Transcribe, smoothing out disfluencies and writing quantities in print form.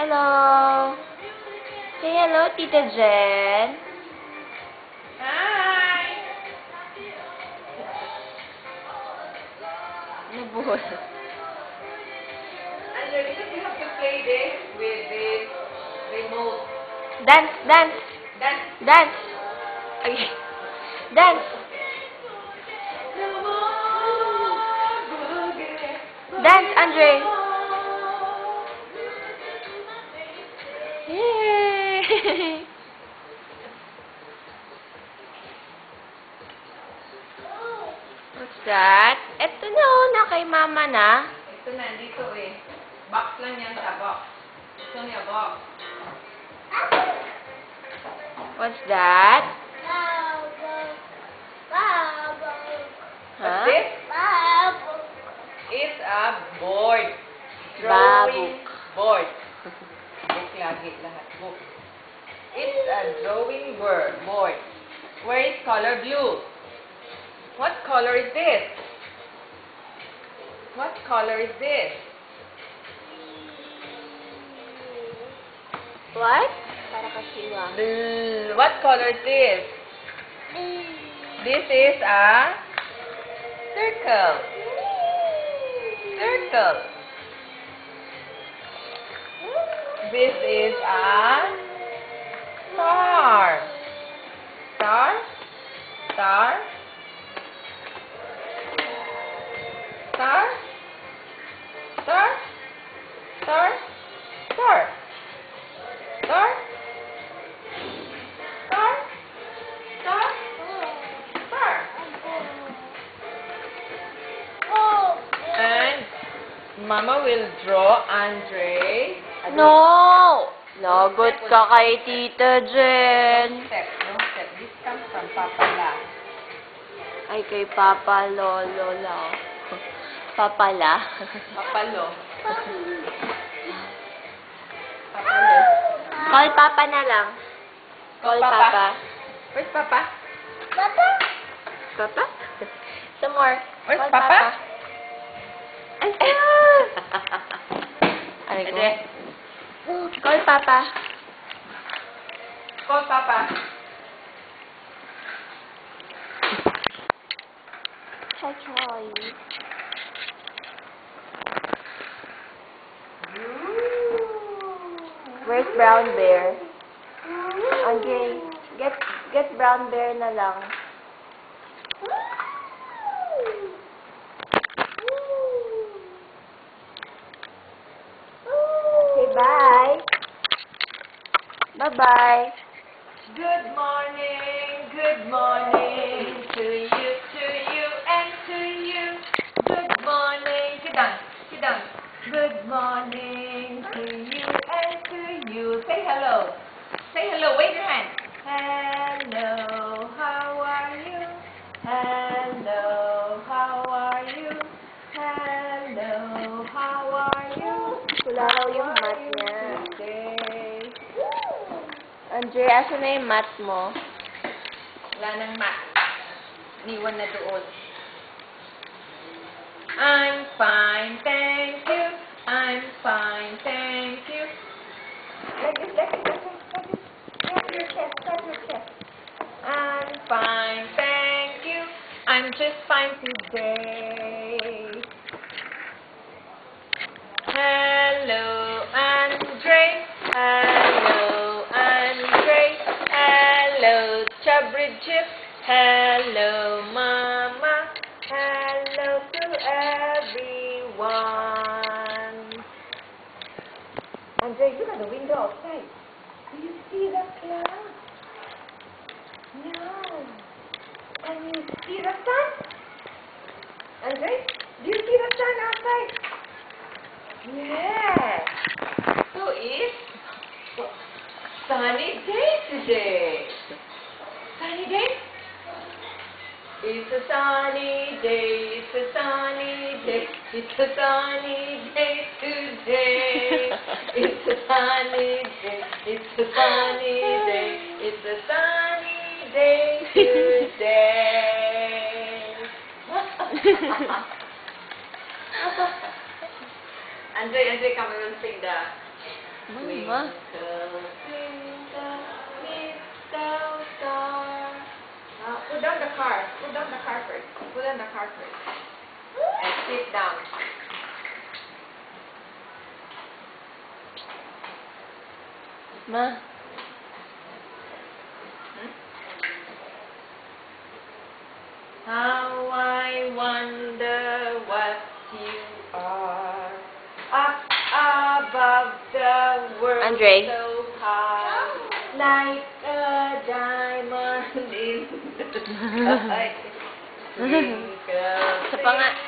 Hello. Say hello, Tita Jen. Hi! Nabuhol. Andrew, because you have to play this with this remote. Dance, dance, That's dance. Okay. Dance. Dance, Andre. Yay! What's that? Eto na, oh, na kay mama na. ito na, dito eh. Box lang yan sa box. Ito niya box. What's that? What's Huh? this? It's a board. Babuk. Board. Book lagi lahat. Book. It's a drawing board. Where is color blue? What color is this? What color is this? What? Para kasiwa. What color is this? This is a circle. Circle. This is a star. Star. Star. Star. Star. Star. Star. Star. Star. Star. Star. And Mama will draw Andre. No! Lagot ka kay Tita Jen. No step, no step. This comes from Papa La. Ay, kay Papa Lolo la. Papa la. Papalo. Call Papa na lang. Call Papa. Where's Papa? Papa? Some more. Where's Call Papa? Ayan! Aray ko. Ede. Call Papa. Call Papa. Hi, Troy. Where's Brown Bear? Okay. Get Brown Bear na lang. Okay, bye. Bye-bye. Good morning to you, and to you. Good morning. Sit down, sit down. Good morning to you, and to you. Say hello. Say hello, wave your hand. Hello, how are you? Hello, how are you? Hello, how are you? Wala raw yung How mat are you niya. today? Andre, asan na yung mat mo? Wala nang mat. Niwan na doon. I'm fine, thank you. I'm fine, thank you. Like this, like this, like this, like this. Tap your chest, tap your chest. I'm fine, thank you. I'm just fine today. Hello, Andre. Hello, Andre. Hello, Bridget. Hello, Mama. Hello to everyone. Andre, look at the window outside. Do you see the cloud? No. Can you see the sun? Andre, do you see the sun outside? Yes. So it's sunny day today. Sunny day? It's a sunny day, it's a sunny day, it's a sunny day today. It's a sunny day, it's a sunny day, it's a sunny day today. Andre, come, we will sing the Ma. Twinkle, twinkle, little star. Put down the car. Put down the car first. Put down the car first. And sit down. Ma. How I wonder what you are, up above the world Andre. so high, like a diamond in the sky. Twinkle, Isa pa nga.